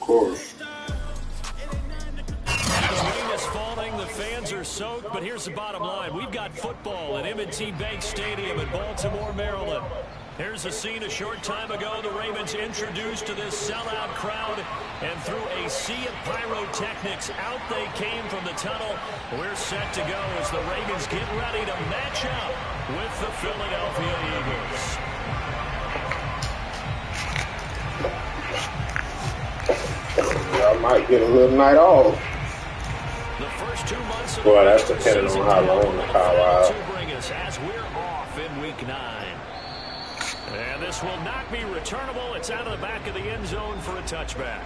course. The rain is falling, the fans are soaked, but here's the bottom line. We've got football at M&T Bank Stadium in Baltimore, Maryland. Here's a scene a short time ago. The Ravens introduced to this sellout crowd, and through a sea of pyrotechnics, out they came from the tunnel. We're set to go as the Ravens get ready to match up with the Philadelphia Eagles. I might get a little night off. The first 2 months of Well, that's depending on how long the call out. bring us as we're off in week 9. And this will not be returnable. It's out of the back of the end zone for a touchback.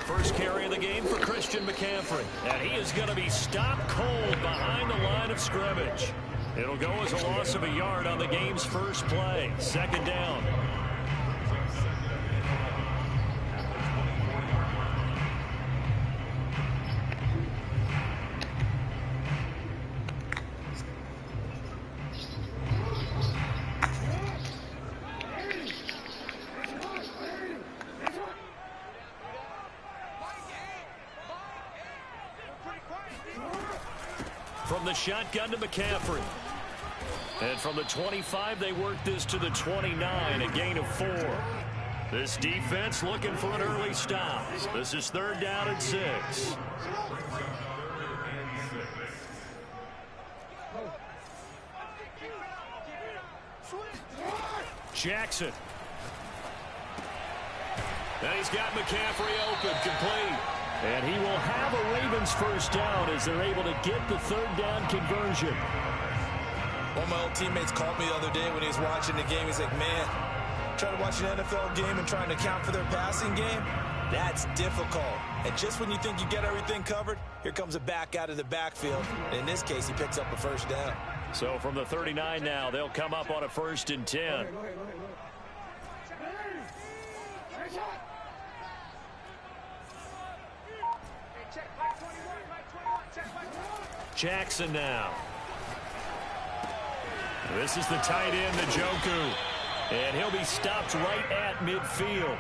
First carry of the game for Christian McCaffrey. And he is going to be stopped cold behind the line of scrimmage. It'll go as a loss of a yard on the game's first play. Second down. From the shotgun to McCaffrey. And from the 25, they work this to the 29, a gain of 4. This defense looking for an early stop. This is 3rd down and 6. Jackson. And he's got McCaffrey open, complete. And he will have a Ravens first down as they're able to get the 3rd down conversion. One of my old teammates called me the other day when he was watching the game. He's like, man, trying to watch an NFL game and trying to account for their passing game, that's difficult. And just when you think you get everything covered, here comes a back out of the backfield. And in this case, he picks up a first down. So from the 39 now, they'll come up on a 1st and 10. Jackson now. This is the tight end, Njoku. And he'll be stopped right at midfield.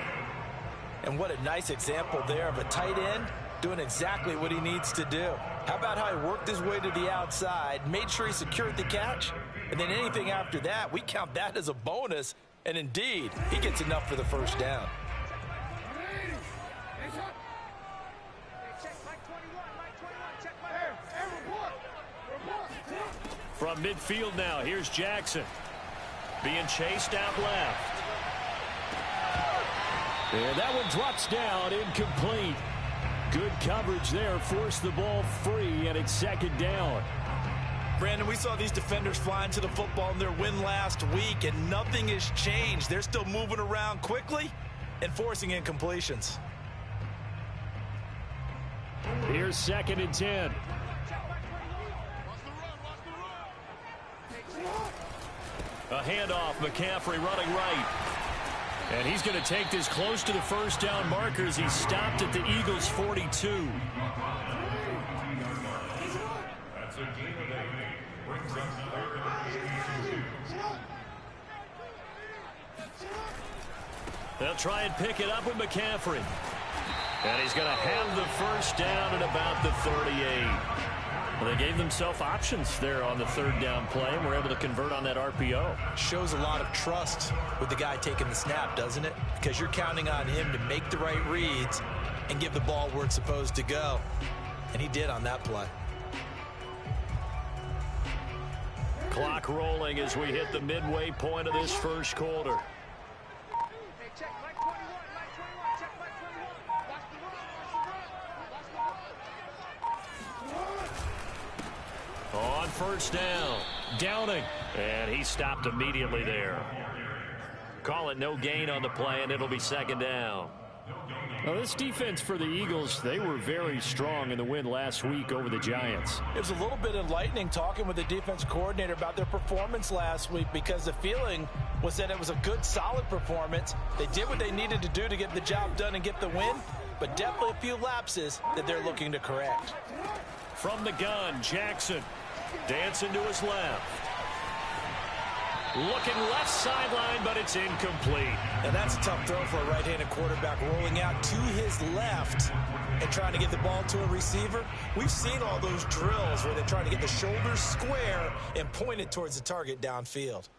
And what a nice example there of a tight end doing exactly what he needs to do. How about how he worked his way to the outside, made sure he secured the catch, and then anything after that, we count that as a bonus. And indeed, he gets enough for the first down. From midfield now, here's Jackson. Being chased out left. And that one drops down, incomplete. Good coverage there, forced the ball free, and it's 2nd down. Brandon, we saw these defenders flying to the football in their win last week, and nothing has changed. They're still moving around quickly and forcing incompletions. Here's 2nd and 10. A handoff, McCaffrey running right. And he's going to take this close to the first down markers. He's stopped at the Eagles' 42. They'll try and pick it up with McCaffrey. And he's going to have the first down at about the 38. Well, they gave themselves options there on the 3rd down play, and were able to convert on that RPO. Shows a lot of trust with the guy taking the snap, doesn't it? Because you're counting on him to make the right reads and give the ball where it's supposed to go. And he did on that play. Clock rolling as we hit the midway point of this first quarter. On first down, Downing, and he stopped immediately there. Call it no gain on the play, and it'll be 2nd down. Well, this defense for the Eagles, they were very strong in the win last week over the Giants. It was a little bit enlightening talking with the defense coordinator about their performance last week, because the feeling was that it was a good, solid performance. They did what they needed to do to get the job done and get the win, but definitely a few lapses that they're looking to correct. From the gun, Jackson dancing to his left. Looking left sideline, but it's incomplete. And that's a tough throw for a right-handed quarterback, rolling out to his left and trying to get the ball to a receiver. We've seen all those drills where they're trying to get the shoulders square and point it towards the target downfield.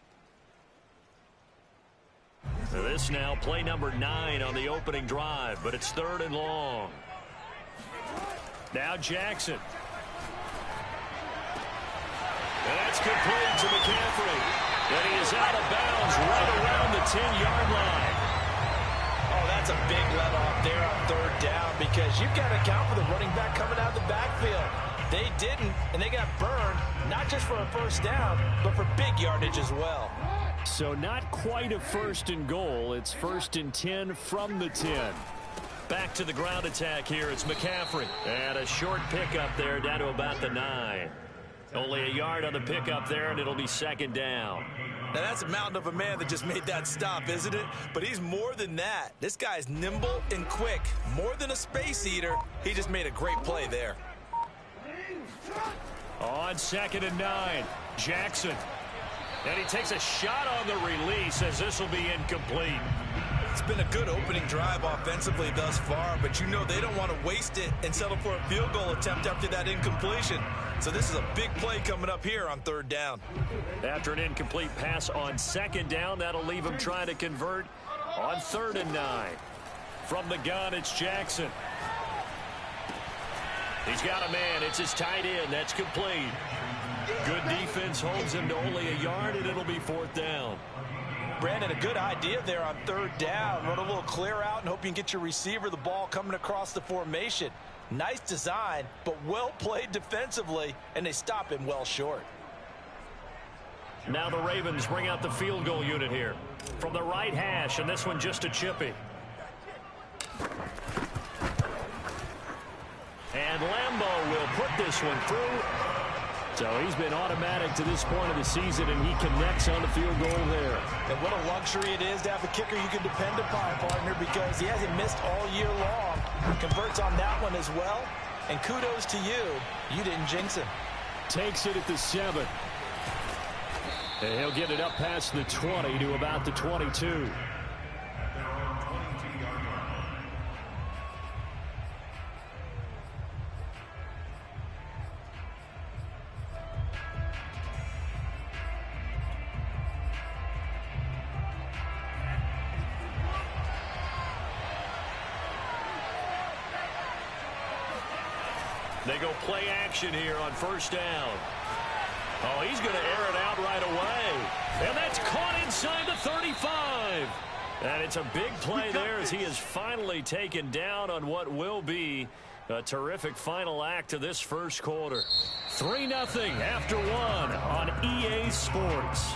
This now play number 9 on the opening drive, but it's 3rd and long. Now Jackson. And that's complete to McCaffrey. And he is out of bounds right around the 10-yard line. Oh, that's a big let-off there on 3rd down, because you've got to account for the running back coming out of the backfield. They didn't, and they got burned, not just for a 1st down, but for big yardage as well. So not quite a 1st and goal. It's 1st and 10 from the 10. Back to the ground attack here. It's McCaffrey. And a short pickup there down to about the 9. Only a yard on the pickup there, and it'll be 2nd down. Now, that's a mountain of a man that just made that stop, isn't it? But he's more than that. This guy's nimble and quick. More than a space eater. He just made a great play there. On 2nd and 9, Jackson. And he takes a shot on the release as this will be incomplete. It's been a good opening drive offensively thus far, but you know they don't want to waste it and settle for a field goal attempt after that incompletion. So this is a big play coming up here on 3rd down. After an incomplete pass on 2nd down, that'll leave him trying to convert on 3rd and 9. From the gun, it's Jackson. He's got a man. It's his tight end. That's complete. Good defense holds him to only a yard, and it'll be 4th down. Brandon, a good idea there on 3rd down. Run a little clear out and hope you can get your receiver the ball coming across the formation. Nice design, but well played defensively, and they stop him well short. Now the Ravens bring out the field goal unit here. From the right hash, and this one just a chippy. And Lambeau will put this one through. So he's been automatic to this point of the season, and he connects on the field goal there. And what a luxury it is to have a kicker you can depend upon, partner, because he hasn't missed all year long. Converts on that one as well. And kudos to you. You didn't jinx him. Takes it at the 7. And he'll get it up past the 20 to about the 22. They go play action here on 1st down. Oh, he's going to air it out right away. And that's caught inside the 35. And it's a big play there as he is finally taken down on what will be a terrific final act of this 1st quarter. 3-0 after 1 on EA Sports.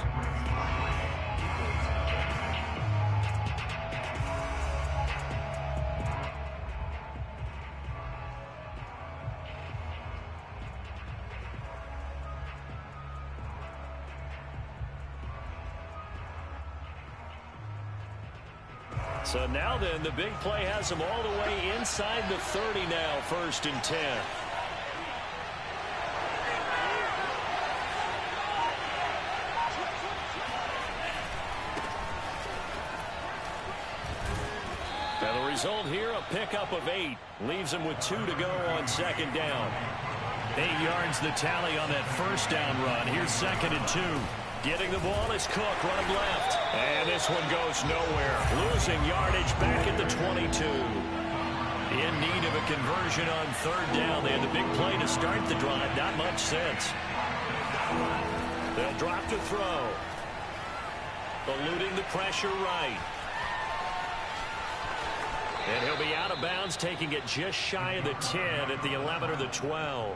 So now then, the big play has him all the way inside the 30 now, 1st and 10. Now the result here, a pickup of 8. Leaves him with 2 to go on 2nd down. 8 yards the tally on that 1st down run. Here's 2nd and 2. Getting the ball is Cook running left. And this one goes nowhere. Losing yardage back at the 22. In need of a conversion on 3rd down. They had the big play to start the drive. Not much sense. They'll drop to throw. Eluding the pressure right. And he'll be out of bounds, taking it just shy of the 10 at the 11 or the 12.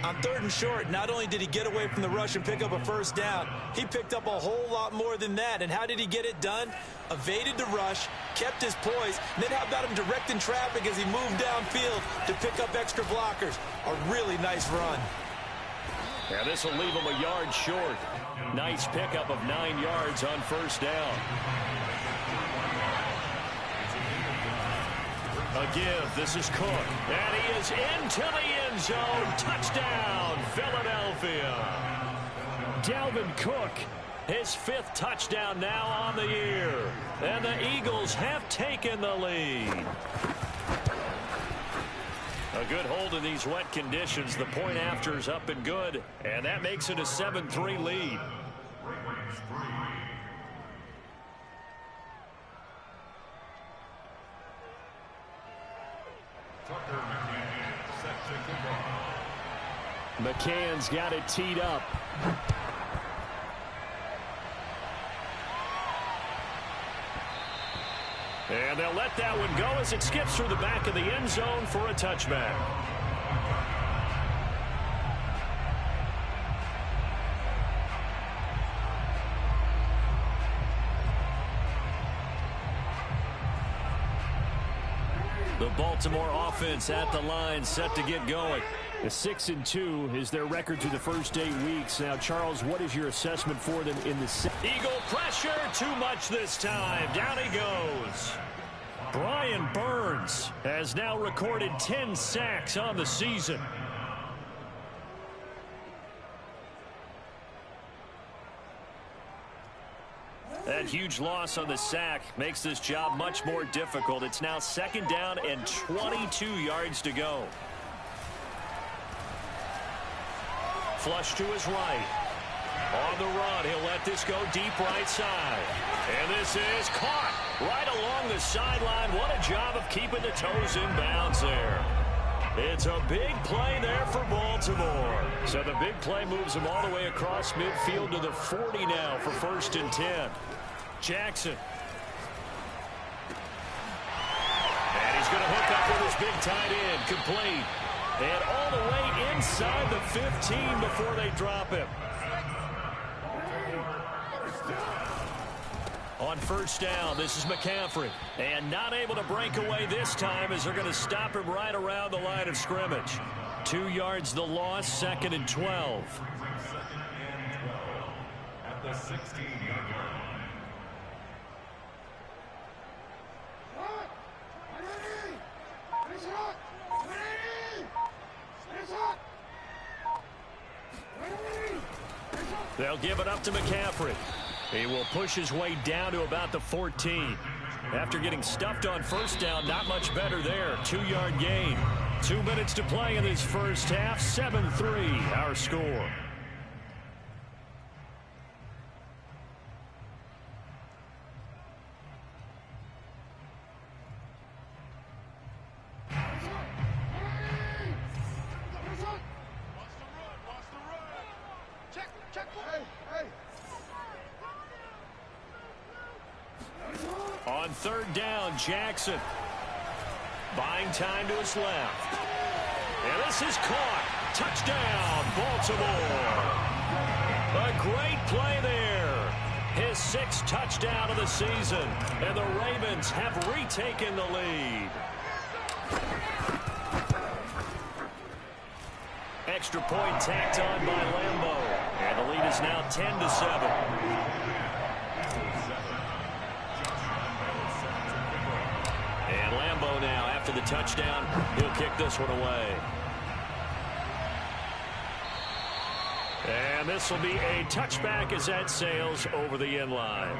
On 3rd and short, not only did he get away from the rush and pick up a first down, he picked up a whole lot more than that. And how did he get it done? Evaded the rush, kept his poise, and then how about him directing traffic as he moved downfield to pick up extra blockers? A really nice run. Yeah, this will leave him a yard short. Nice pickup of 9 yards on first down. A give. This is Cook. And he is into the end zone. Touchdown, Philadelphia. Dalvin Cook, his 5th touchdown now on the year. And the Eagles have taken the lead. A good hold in these wet conditions. The point after is up and good. And that makes it a 7-3 lead. McCann's got it teed up. And they'll let that one go as it skips through the back of the end zone for a touchback. The Baltimore offense at the line, set to get going. The 6-2 is their record through the first 8 weeks. Now, Charles, what is your assessment for them in the Eagle pressure? Too much this time. Down he goes. Brian Burns has now recorded 10 sacks on the season. That huge loss on the sack makes this job much more difficult. It's now 2nd down and 22 yards to go. Flush to his right. On the run, he'll let this go deep right side. And this is caught right along the sideline. What a job of keeping the toes in bounds there. It's a big play there for Baltimore. So the big play moves them all the way across midfield to the 40 now for 1st and 10. Jackson. And he's going to hook up with his big tight end. Complete. And all the way inside the 15 before they drop him. On 1st down, this is McCaffrey. And not able to break away this time as they're going to stop him right around the line of scrimmage. 2 yards the loss, 2nd and 12. At the 16-yard line. They'll give it up to McCaffrey. He will push his way down to about the 14. After getting stuffed on 1st down, not much better there. 2-yard gain. 2 minutes to play in this first half. 7-3 our score. On 3rd down, Jackson. Buying time to his left. And this is caught. Touchdown, Baltimore. A great play there. His 6th touchdown of the season. And the Ravens have retaken the lead. Extra point tacked on by Lambeau. And the lead is now 10-7. And Lambeau now, after the touchdown, he'll kick this one away. And this will be a touchback as that sails over the end line.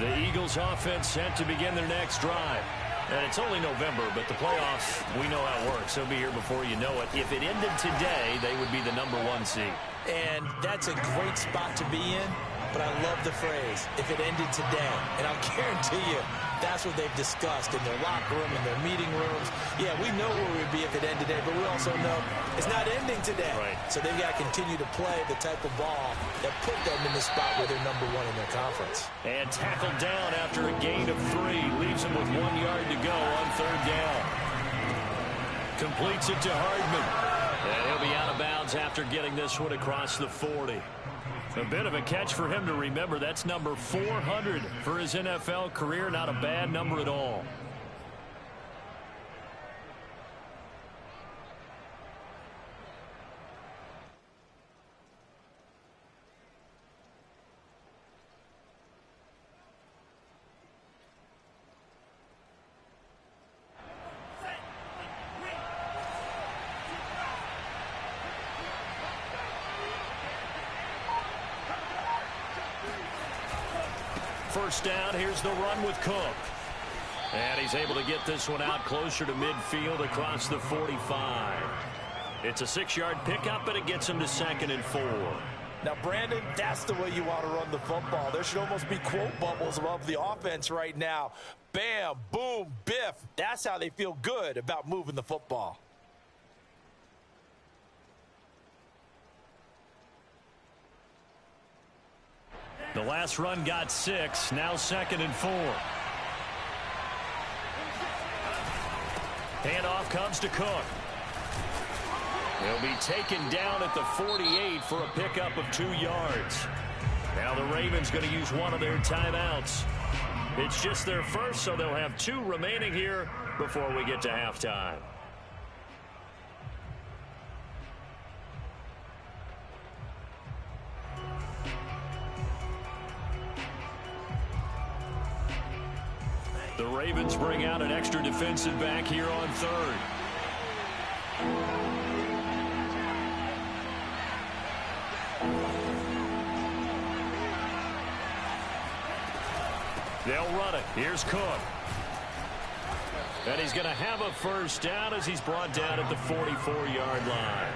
The Eagles offense set to begin their next drive. And it's only November, but the playoffs, we know how it works. They'll be here before you know it. If it ended today, they would be the #1 seed. And that's a great spot to be in. but I love the phrase, if it ended today. And I'll guarantee you, that's what they've discussed in their locker room, in their meeting rooms. Yeah, we know where we'd be if it ended today, but we also know it's not ending today. Right. So they've got to continue to play the type of ball that put them in the spot where they're #1 in their conference. And tackled down after a gain of 3. Leaves him with 1 yard to go on 3rd down. Completes it to Hardman. And he'll be out of bounds after getting this one across the 40. A bit of a catch for him to remember. That's number 400 for his NFL career. Not a bad number at all. First down, here's the run with Cook. And he's able to get this one out closer to midfield across the 45. It's a 6-yard pickup, but it gets him to 2nd and 4. Now, Brandon, that's the way you want to run the football. There should almost be quote bubbles above the offense right now. Bam, boom, biff. That's how they feel good about moving the football. The last run got 6, now 2nd and 4. Handoff comes to Cook. He'll be taken down at the 48 for a pickup of 2 yards. Now the Ravens going to use one of their timeouts. It's just their first, so they'll have 2 remaining here before we get to halftime. The Ravens bring out an extra defensive back here on 3rd. They'll run it. Here's Cook. And he's going to have a first down as he's brought down at the 44-yard line.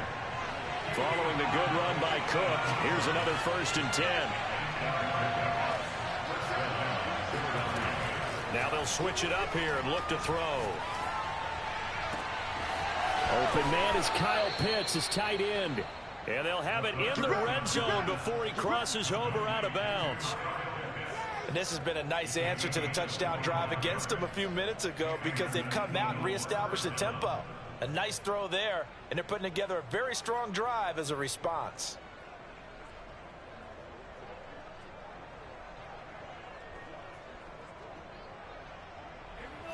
Following the good run by Cook, here's another 1st and 10. Now they'll switch it up here and look to throw. Open man is Kyle Pitts, his tight end. And they'll have it in the red zone before he crosses over out of bounds. And this has been a nice answer to the touchdown drive against them a few minutes ago because they've come out and reestablished the tempo. A nice throw there, and they're putting together a very strong drive as a response.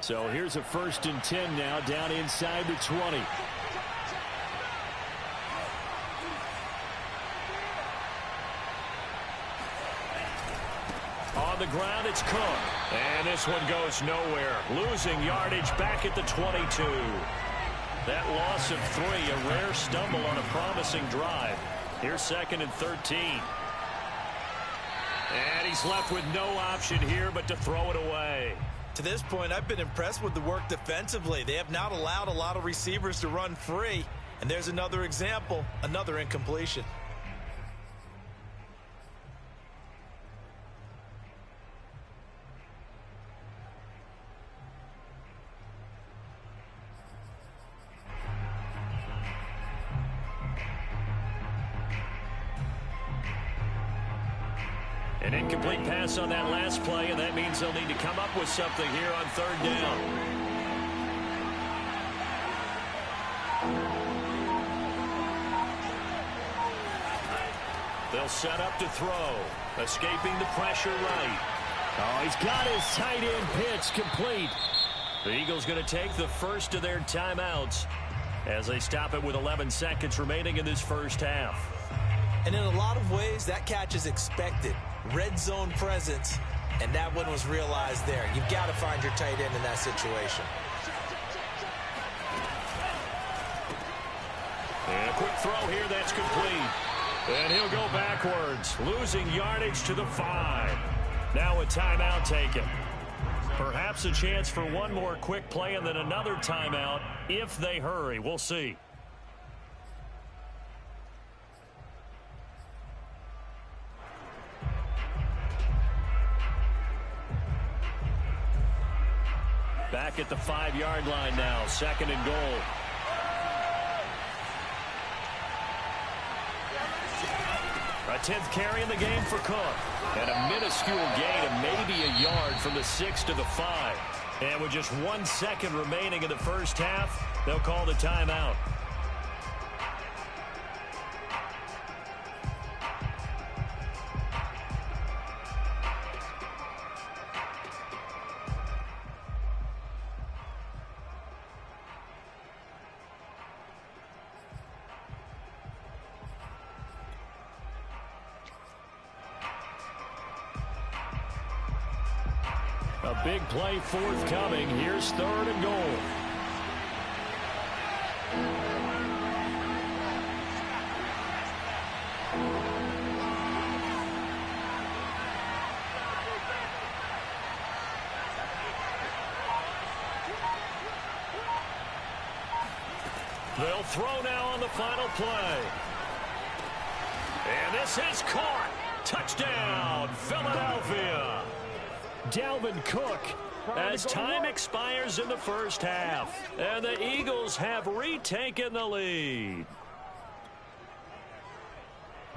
So here's a 1st and 10 now down inside the 20. On the ground, it's Cook. And this one goes nowhere. Losing yardage back at the 22. That loss of 3, a rare stumble on a promising drive. Here's 2nd and 13. And he's left with no option here but to throw it away. To this point, I've been impressed with the work defensively. They have not allowed a lot of receivers to run free. And there's another example, another incompletion. An incomplete pass on that last play, and that means they'll need to come up with something here on 3rd down. They'll set up to throw. Escaping the pressure right. Oh, he's got his tight end pitch complete. The Eagles going to take the first of their timeouts as they stop it with 11 seconds remaining in this first half. And in a lot of ways, that catch is expected. Red zone presence, and that one was realized there. You've got to find your tight end in that situation. And a quick throw here, that's complete. And he'll go backwards, losing yardage to the 5. Now a timeout taken. Perhaps a chance for one more quick play and then another timeout if they hurry. We'll see. Back at the 5-yard line now, 2nd and goal. A 10th carry in the game for Cook. And a minuscule gain of maybe a yard from the 6 to the 5. And with just 1 second remaining in the first half, they'll call the timeout. A big play forthcoming. Here's 3rd and goal. They'll throw now on the final play. And this is caught. Touchdown, Philadelphia. Dalvin Cook as time expires in the first half. And the Eagles have retaken the lead.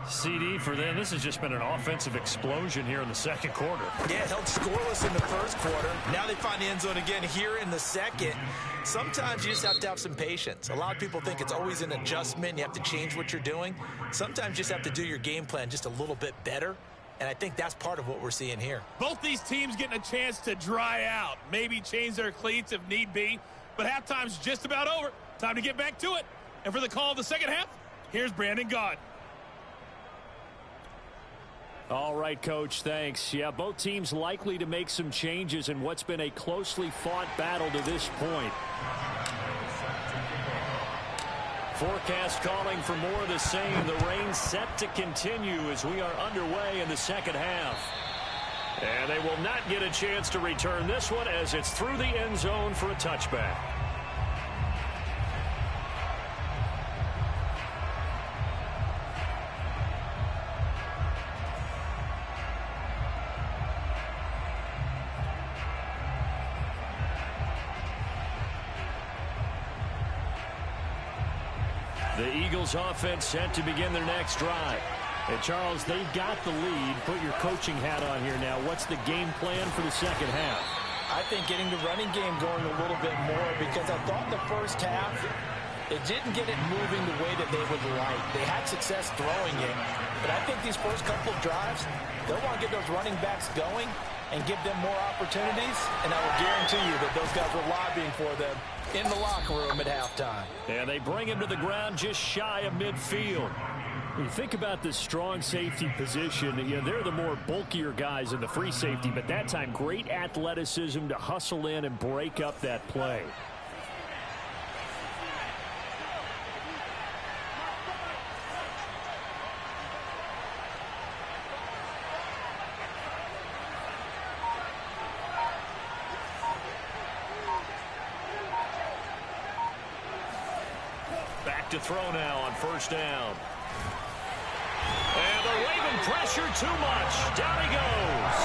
CD for them. This has just been an offensive explosion here in the second quarter. Yeah, held scoreless in the first quarter. Now they find the end zone again here in the second. Sometimes you just have to have some patience. A lot of people think it's always an adjustment. You have to change what you're doing. Sometimes you just have to do your game plan just a little bit better. And I think that's part of what we're seeing here. Both these teams getting a chance to dry out. Maybe change their cleats if need be. But halftime's just about over. Time to get back to it. And for the call of the second half, here's Brandon Gaudin. All right, Coach, thanks. Yeah, both teams likely to make some changes in what's been a closely fought battle to this point. Forecast calling for more of the same. The rain set to continue as we are underway in the second half. And they will not get a chance to return this one as it's through the end zone for a touchback. The Eagles offense set to begin their next drive. And Charles, they've got the lead. Put your coaching hat on here now. What's the game plan for the second half? I think getting the running game going a little bit more, because I thought the first half, it didn't get it moving the way that they would like. They had success throwing it, but I think these first couple of drives, they'll want to get those running backs going and give them more opportunities, and I will guarantee you that those guys were lobbying for them in the locker room at halftime. And they bring him to the ground just shy of midfield. When you think about this strong safety position, you know, they're the more bulkier guys in the free safety, but that time great athleticism to hustle in and break up that play. Back to throw now on first down. And the Raven pressure too much. Down he goes.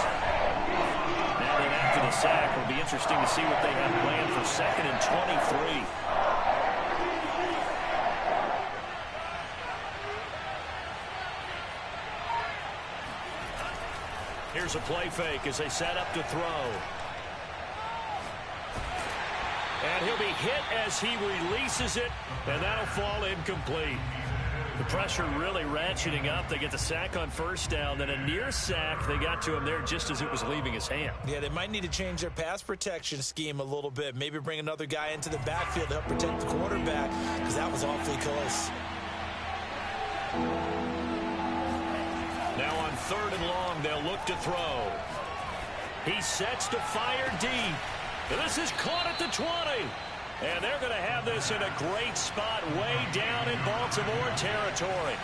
Now then after the sack, it'll be interesting to see what they have planned for 2nd and 23. Here's a play fake as they set up to throw. And he'll be hit as he releases it, and that'll fall incomplete. The pressure really ratcheting up. They get the sack on first down, then a near sack. They got to him there just as it was leaving his hand. Yeah, they might need to change their pass protection scheme a little bit. Maybe bring another guy into the backfield to help protect the quarterback, because that was awfully close. Now on 3rd and long, they'll look to throw. He sets to fire deep. This is caught at the 20. And they're going to have this in a great spot way down in Baltimore territory.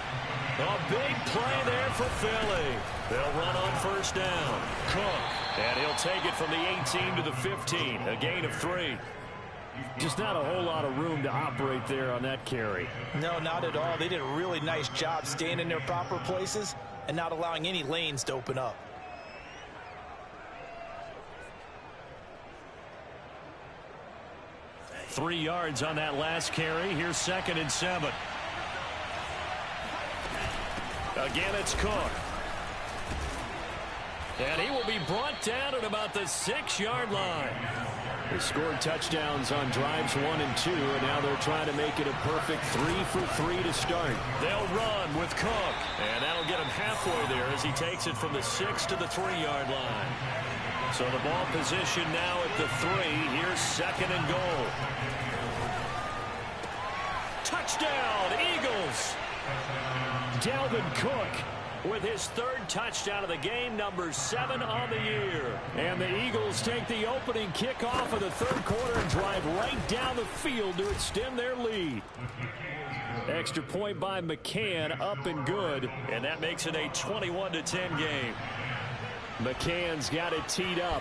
A big play there for Philly. They'll run on first down. Cook. And he'll take it from the 18 to the 15. A gain of 3. Just not a whole lot of room to operate there on that carry. No, not at all. They did a really nice job staying in their proper places and not allowing any lanes to open up. 3 yards on that last carry. Here's 2nd and 7. Again, it's Cook. And he will be brought down at about the 6-yard line. They scored touchdowns on drives 1 and 2, and now they're trying to make it a perfect 3 for 3 to start. They'll run with Cook, and that'll get him halfway there as he takes it from the 6 to the 3-yard line. So the ball position now at the 3. Here's 2nd and goal. Touchdown, Eagles! Dalvin Cook with his 3rd touchdown of the game, number 7 on the year. And the Eagles take the opening kickoff of the 3rd quarter and drive right down the field to extend their lead. Extra point by McCann, up and good, and that makes it a 21-10 game. McCann's got it teed up.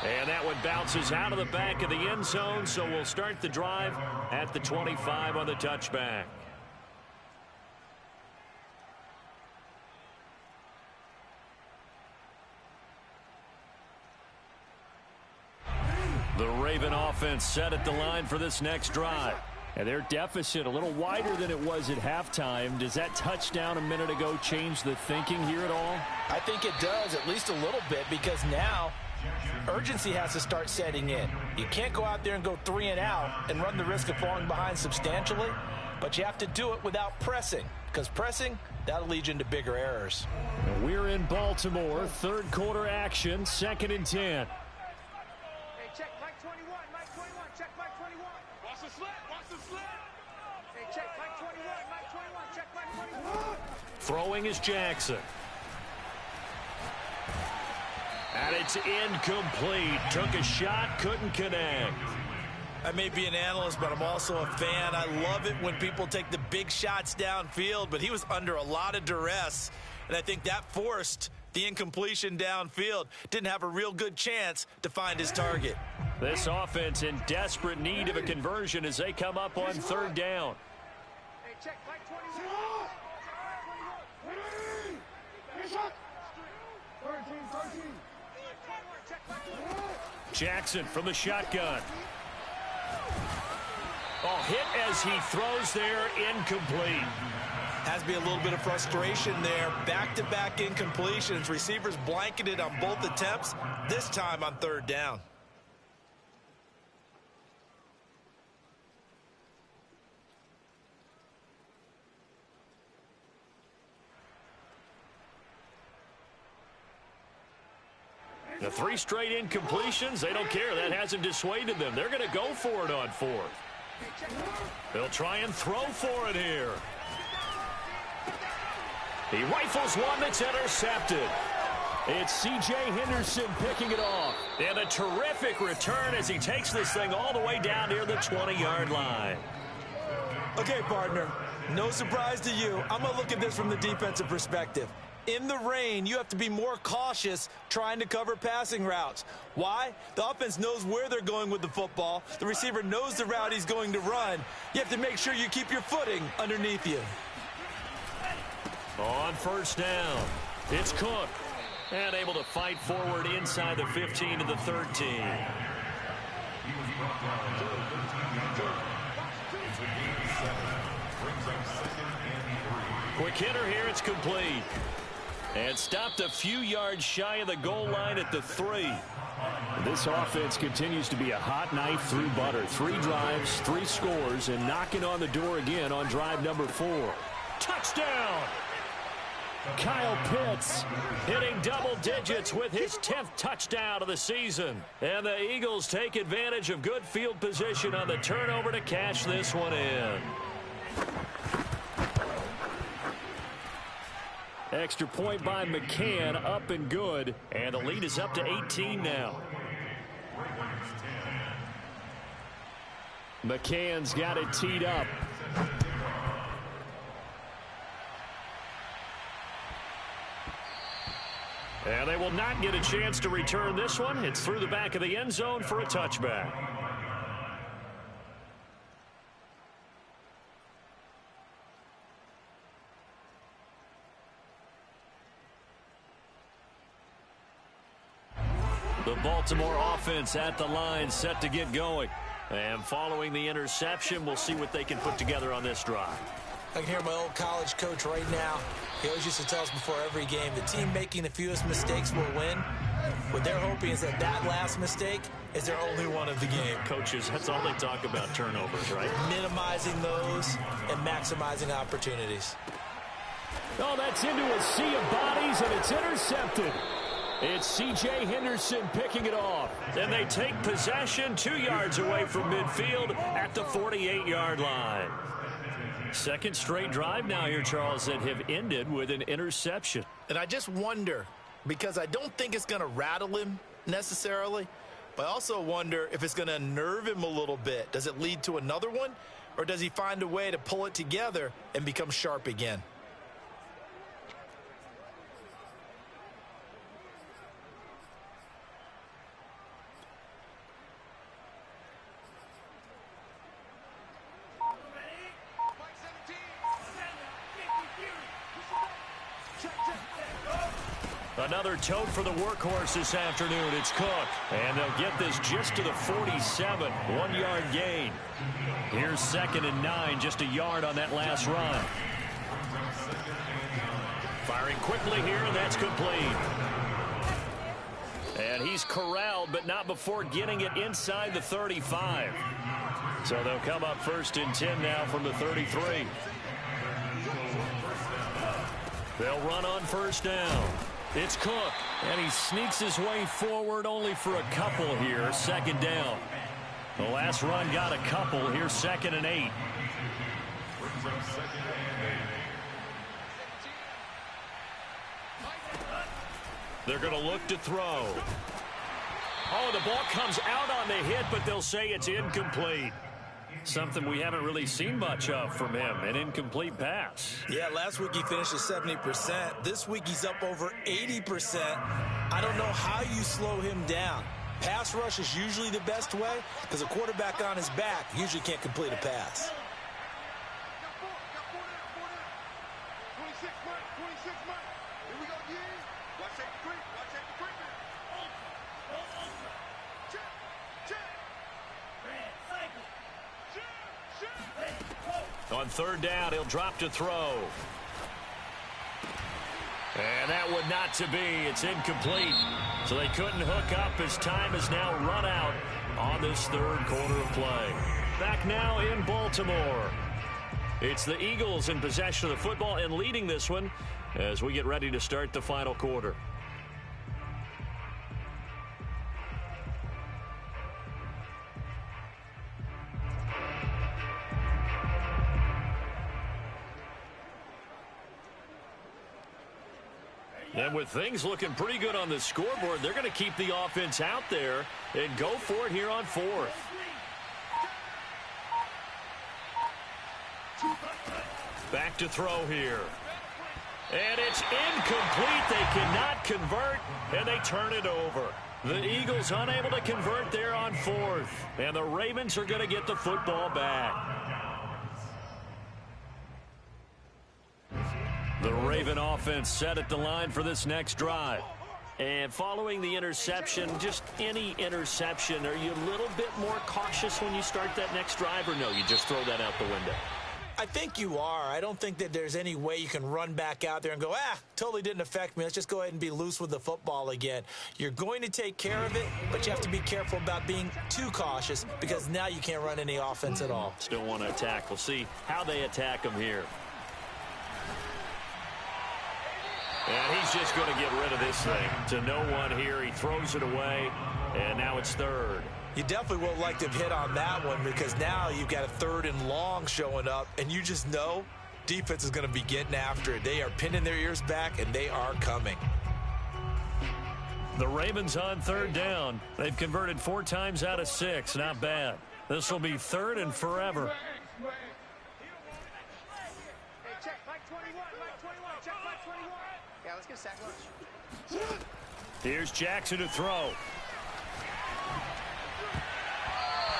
And that one bounces out of the back of the end zone, so we'll start the drive at the 25 on the touchback. The Raven offense set at the line for this next drive. And their deficit a little wider than it was at halftime. Does that touchdown a minute ago change the thinking here at all? I think it does, at least a little bit, because now urgency has to start setting in. You can't go out there and go 3 and out and run the risk of falling behind substantially, but you have to do it without pressing, because pressing, that'll lead you into bigger errors. And we're in Baltimore, 3rd quarter action, 2nd and 10. Hey, check Mike 21, Mike 21, check Mike 21. Watch the slant, watch the slant. Hey, check Mike 21, Mike 21, check Mike 21. Throwing is Jackson. And it's incomplete. Took a shot, couldn't connect. I may be an analyst, but I'm also a fan. I love it when people take the big shots downfield, but he was under a lot of duress, and I think that forced the incompletion downfield. Didn't have a real good chance to find his target. This offense in desperate need of a conversion as they come up on 3rd down. Hey, check Mike 21. Jackson from the shotgun. Oh, hit as he throws there, incomplete. Has to be a little bit of frustration there. Back-to-back incompletions. Receivers blanketed on both attempts, this time on 3rd down. The 3 straight incompletions, they don't care. That hasn't dissuaded them. They're going to go for it on 4th. They'll try and throw for it here. He rifles one that's intercepted. It's C.J. Henderson picking it off. And a terrific return as he takes this thing all the way down near the 20-yard line. Okay, partner, no surprise to you. I'm going to look at this from the defensive perspective. In the rain, you have to be more cautious trying to cover passing routes. Why? The offense knows where they're going with the football. The receiver knows the route he's going to run. You have to make sure you keep your footing underneath you. On 1st down, it's Cook. And able to fight forward inside the 15 to the 13. Quick hitter here, it's complete. And stopped a few yards shy of the goal line at the 3. This offense continues to be a hot knife through butter. 3 drives, 3 scores, and knocking on the door again on drive number 4. Touchdown! Kyle Pitts hitting double digits with his 10th touchdown of the season. And the Eagles take advantage of good field position on the turnover to cash this one in. Extra point by McCann, up and good. And the lead is up to 18 now. McCann's got it teed up. And they will not get a chance to return this one. It's through the back of the end zone for a touchback. The Baltimore offense at the line, set to get going. And following the interception, we'll see what they can put together on this drive. I can hear my old college coach right now. He always used to tell us before every game, the team making the fewest mistakes will win. What they're hoping is that last mistake is their only one of the game. Coaches, that's all they talk about, turnovers, right? Minimizing those and maximizing opportunities. Oh, that's into a sea of bodies, and it's intercepted. It's C.J. Henderson picking it off. And they take possession 2 yards away from midfield at the 48-yard line. Second straight drive now here, Charles, that have ended with an interception. And I just wonder, because I don't think it's going to rattle him necessarily, but I also wonder if it's going to nerve him a little bit. Does it lead to another one, or does he find a way to pull it together and become sharp again? Another tote for the workhorse this afternoon. It's Cook. And they'll get this just to the 47. 1 yard gain. Here's 2nd and 9. Just a yard on that last run. Firing quickly here, and that's complete. And he's corralled, but not before getting it inside the 35. So they'll come up 1st and 10 now from the 33. They'll run on 1st down. It's Cook, and he sneaks his way forward only for a couple here. 2nd down. The last run got a couple. Here's 2nd and 8. They're going to look to throw. Oh, the ball comes out on the hit, but they'll say it's incomplete. Something we haven't really seen much of from him, an incomplete pass. Yeah, last week he finished at 70%. This week he's up over 80%. I don't know how you slow him down. Pass rush is usually the best way because a quarterback on his back usually can't complete a pass. On 3rd down, he'll drop to throw. And that would not to be. It's incomplete. So they couldn't hook up as time is now run out on this 3rd quarter of play. Back now in Baltimore. It's the Eagles in possession of the football and leading this one as we get ready to start the final quarter. And with things looking pretty good on the scoreboard, they're going to keep the offense out there and go for it here on 4th. Back to throw here. And it's incomplete. They cannot convert, and they turn it over. The Eagles unable to convert there on 4th. And the Ravens are going to get the football back. The Raven offense set at the line for this next drive. And following the interception, just any interception, are you a little bit more cautious when you start that next drive, or no, you just throw that out the window? I think you are. I don't think that there's any way you can run back out there and go, totally didn't affect me. Let's just go ahead and be loose with the football again. You're going to take care of it, but you have to be careful about being too cautious because now you can't run any offense at all. Still want to attack. We'll see how they attack them here. And he's just going to get rid of this thing to no one here. He throws it away, and now it's 3rd. You definitely won't like to hit on that one because now you've got a 3rd and long showing up, and you just know defense is going to be getting after it. They are pinning their ears back, and they are coming. The Ravens on 3rd down. They've converted 4 times out of 6. Not bad. This will be 3rd and forever. Check Mike 21, Mike 21, check Mike 21. Yeah, let's get a sack lunch. Here's Jackson to throw.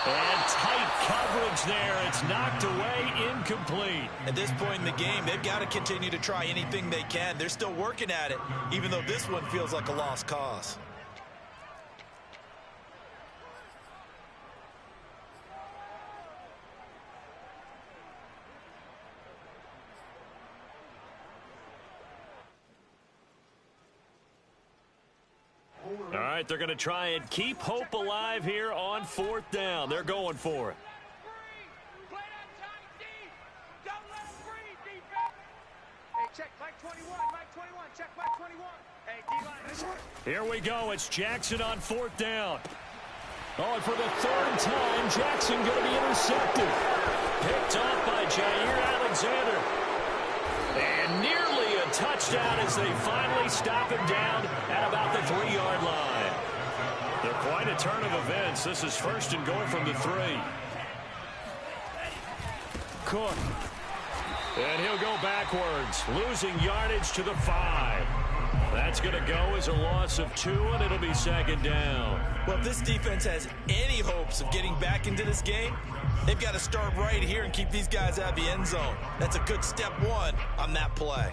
And tight coverage there. It's knocked away, incomplete. At this point in the game, they've got to continue to try anything they can. They're still working at it, even though this one feels like a lost cause. right, they're going to try and keep hope alive here on 4th down. They're going for it. Hey, check Mike 21, Mike 21, check Mike 21. Hey, D-line. Here we go. It's Jackson on 4th down. Oh, and for the 3rd time, Jackson going to be intercepted. Picked off by Jair Alexander. And nearly a touchdown as they finally stop him down at about the 3-yard line. They're quite a turn of events. This is 1st and goal from the 3. Cook. And he'll go backwards, losing yardage to the 5. That's going to go as a loss of 2, and it'll be 2nd down. Well, if this defense has any hopes of getting back into this game, they've got to start right here and keep these guys out of the end zone. That's a good step 1 on that play.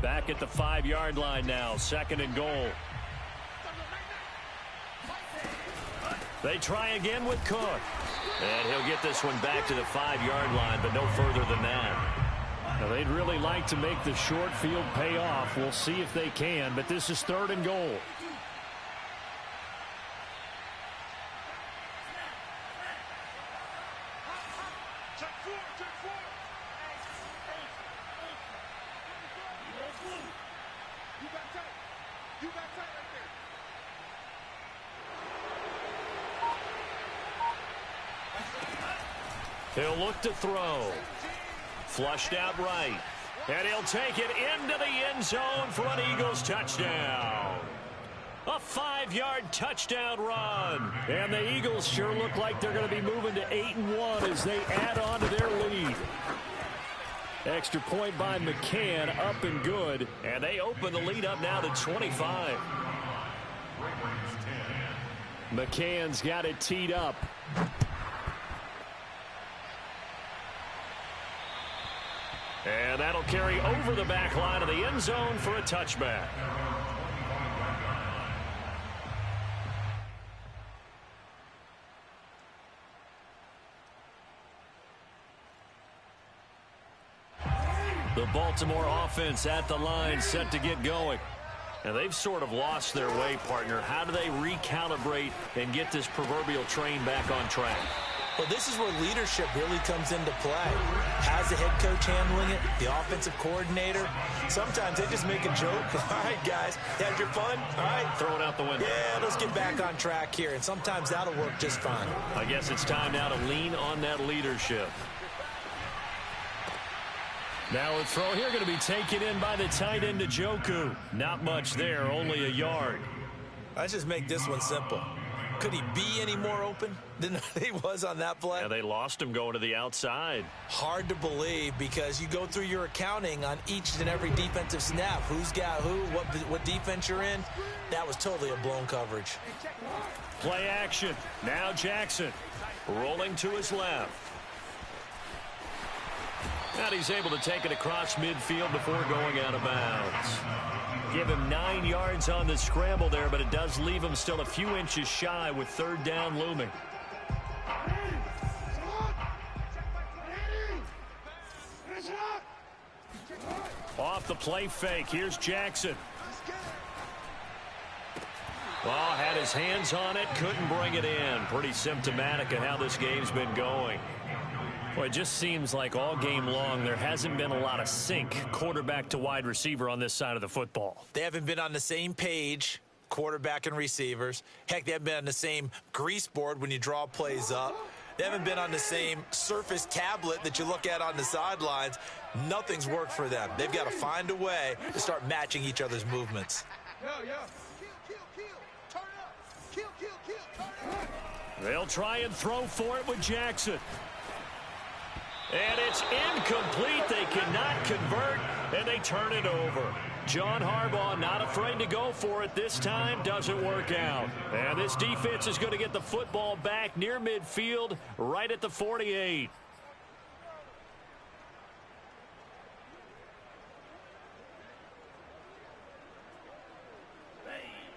Back at the 5-yard line now, 2nd and goal. They try again with Cook. And he'll get this one back to the 5-yard line, but no further than that. Now, they'd really like to make the short field pay off. We'll see if they can, but this is 3rd and goal. He'll look to throw. Flushed out right. And he'll take it into the end zone for an Eagles touchdown. A 5-yard touchdown run. And the Eagles sure look like they're going to be moving to 8-1 as they add on to their lead. Extra point by McCann, up and good. And they open the lead up now to 25. McCann's got it teed up. And that'll carry over the back line of the end zone for a touchback. The Baltimore offense at the line, set to get going. And they've sort of lost their way, partner. How do they recalibrate and get this proverbial train back on track? Well, this is where leadership really comes into play. How's the head coach handling it? The offensive coordinator? Sometimes they just make a joke. All right, guys, you had your fun? All right. Throw it out the window. Yeah, let's get back on track here. And sometimes that'll work just fine. I guess it's time now to lean on that leadership. Now a throw here going to be taken in by the tight end Njoku. Not much there, only a yard. Let's just make this one simple. Could he be any more open than he was on that play? Yeah, they lost him going to the outside. Hard to believe because you go through your accounting on each and every defensive snap. Who's got who, what defense you're in. That was totally a blown coverage. Play action. Now Jackson rolling to his left. And he's able to take it across midfield before going out of bounds. Give him 9 yards on the scramble there, but it does leave him still a few inches shy with 3rd down looming. Off the play fake. Here's Jackson. Well, had his hands on it, couldn't bring it in. Pretty symptomatic of how this game's been going. Well, it just seems like all game long there hasn't been a lot of sync quarterback to wide receiver on this side of the football. They haven't been on the same page, quarterback and receivers. Heck, they haven't been on the same grease board when you draw plays up. They haven't been on the same Surface tablet that you look at on the sidelines. Nothing's worked for them. They've got to find a way to start matching each other's movements. They'll try and throw for it with Jackson. And it's incomplete. They cannot convert, and they turn it over. John Harbaugh not afraid to go for it this time. Doesn't work out. And this defense is going to get the football back near midfield, right at the 48.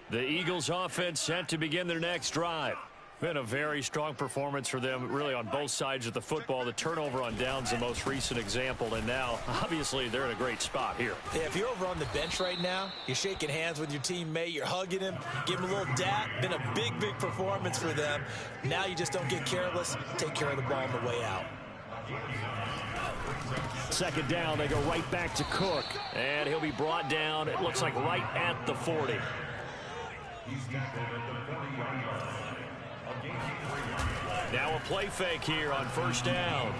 The Eagles offense set to begin their next drive. Been a very strong performance for them, really, on both sides of the football. The turnover on downs, the most recent example, and now, obviously, they're in a great spot here. Yeah, if you're over on the bench right now, you're shaking hands with your teammate, you're hugging him, giving him a little dap. Been a big, big performance for them. Now you just don't get careless. Take care of the ball on the way out. Second down, they go right back to Cook, and he'll be brought down, it looks like, right at the 40. Now a play fake here on first down.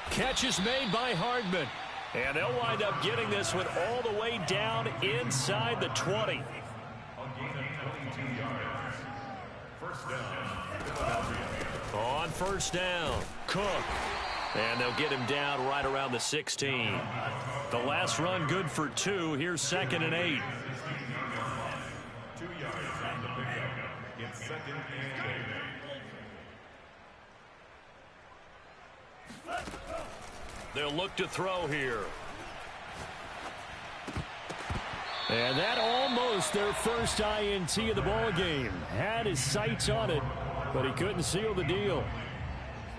Catch is made by Hardman. And they'll wind up getting this one all the way down inside the 20. On first down, Cook. And they'll get him down right around the 16. The last run good for 2. Here's 2nd and 8. 2 yards on the pickup. It's 2nd and 8. They'll look to throw here. And that almost their first INT of the ball game. Had his sights on it, but he couldn't seal the deal.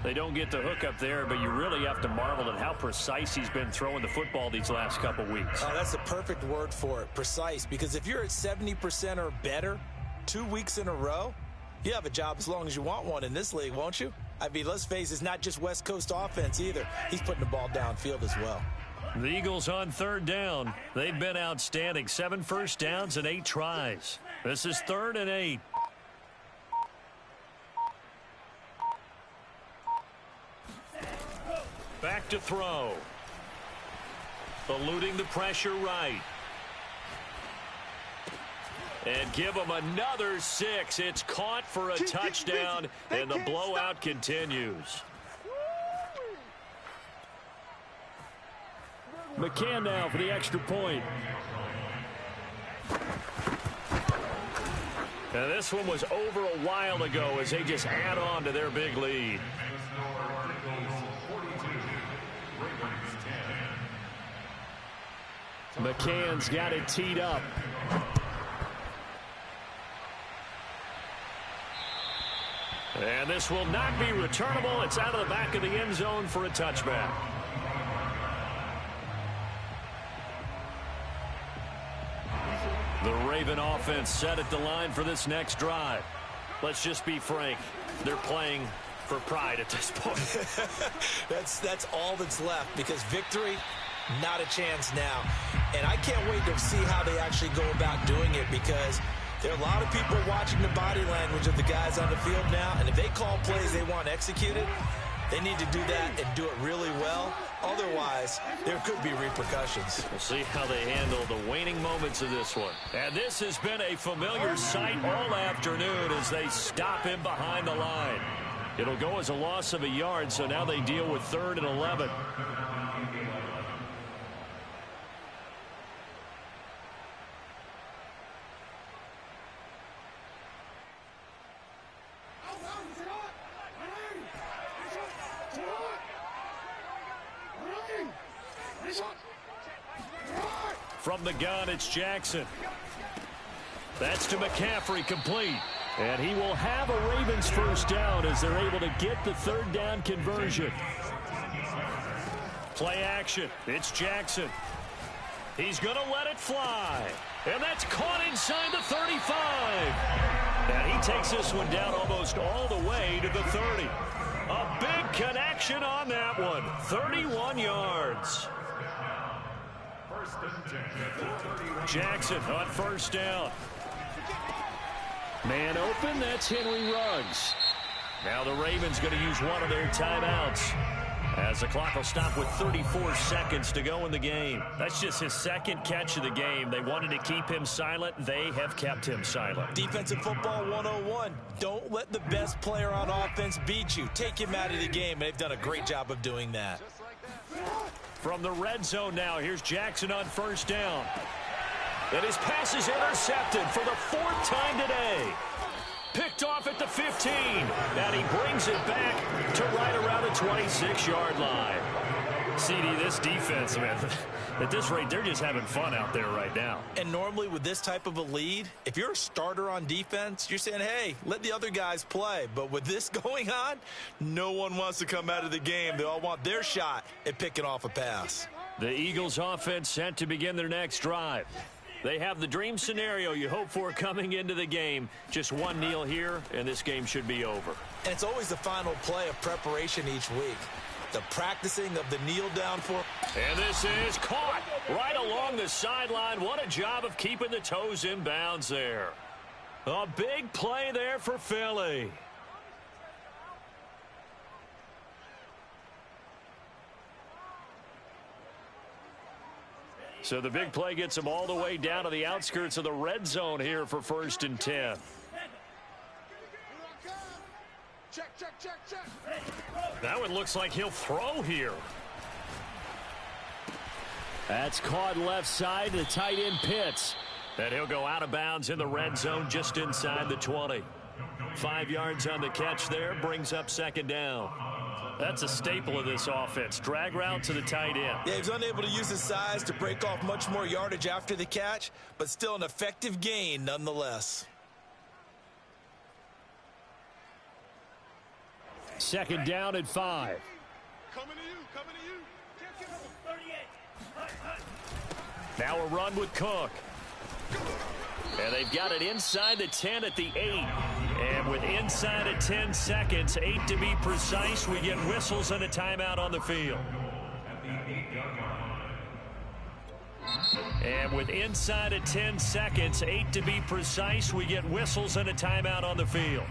They don't get the hook up there, but you really have to marvel at how precise he's been throwing the football these last couple weeks. Oh, that's the perfect word for it, precise, because if you're at 70% or better 2 weeks in a row, you have a job as long as you want one in this league, won't you? I mean, let's face it, it's not just West Coast offense either. He's putting the ball downfield as well. The Eagles on third down. They've been outstanding. 7 first downs and 8 tries. This is 3rd and 8. Back to throw. Eluding the pressure right. And give him another 6. It's caught for a touchdown, and the blowout continues. McCann now for the extra point. And this one was over a while ago as they just add on to their big lead. McCann's got it teed up. And this will not be returnable. It's out of the back of the end zone for a touchback. The Raven offense set at the line for this next drive. Let's just be frank. They're playing for pride at this point. That's all that's left, because victory, not a chance now. And I can't wait to see how they actually go about doing it, because there are a lot of people watching the body language of the guys on the field now, and if they call plays they want executed, they need to do that and do it really well. Otherwise, there could be repercussions. We'll see how they handle the waning moments of this one. And this has been a familiar sight all afternoon as they stop him behind the line. It'll go as a loss of a yard, so now they deal with 3rd and 11. From the gun, it's Jackson. That's to McCaffrey, complete. And he will have a Ravens first down as they're able to get the 3rd down conversion. Play action. It's Jackson. He's going to let it fly. And that's caught inside the 35. And he takes this one down almost all the way to the 30. A big connection on that one. 31 yards. Jackson on first down. Man open, that's Henry Ruggs. Now the Ravens going to use one of their timeouts as the clock will stop with 34 seconds to go in the game. That's just his 2nd catch of the game. They wanted to keep him silent. They have kept him silent. Defensive football 101. Don't let the best player on offense beat you. Take him out of the game, and they've done a great job of doing that. From the red zone now, here's Jackson on first down. And his pass is intercepted for the 4th time today. Picked off at the 15. And he brings it back to right around the 26-yard line. CD, this defense, man, at this rate, they're just having fun out there right now. And normally with this type of a lead, if you're a starter on defense, you're saying, hey, let the other guys play. But with this going on, no one wants to come out of the game. They all want their shot at picking off a pass. The Eagles offense set to begin their next drive. They have the dream scenario you hope for coming into the game. Just one kneel here, and this game should be over. And it's always the final play of preparation each week. The practicing of the kneel down for. And this is caught right along the sideline. What a job of keeping the toes in bounds there. A big play there for Philly. So the big play gets them all the way down to the outskirts of the red zone here for 1st and 10. That one looks like he'll throw here. That's caught left side. The tight end Pitts. And he'll go out of bounds in the red zone just inside the 20. 5 yards on the catch there. Brings up 2nd down. That's a staple of this offense. Drag route to the tight end. Yeah, he's unable to use his size to break off much more yardage after the catch, but still an effective gain nonetheless. 2nd down at 5. Coming to you. Now a run with Cook. And they've got it inside the 10 at the 8. And with inside of 10 seconds, 8 to be precise, we get whistles and a timeout on the field. And with inside of 10 seconds, 8 to be precise, we get whistles and a timeout on the field.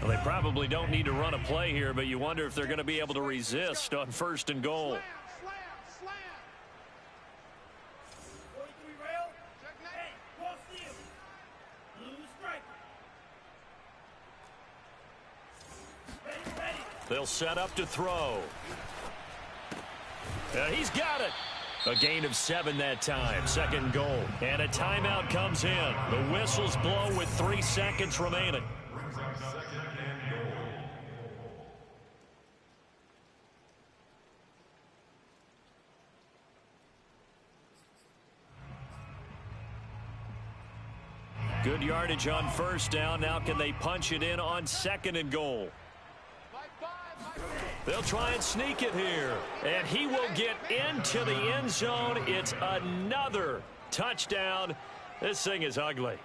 Well, they probably don't need to run a play here, but you wonder if they're going to be able to resist on 1st and goal. Slam. They'll set up to throw. He's got it. A gain of 7 that time. 2nd goal. And a timeout comes in. The whistles blow with 3 seconds remaining. Good yardage on 1st down. Now can they punch it in on 2nd and goal? They'll try and sneak it here. And he will get into the end zone. It's another touchdown. This thing is ugly.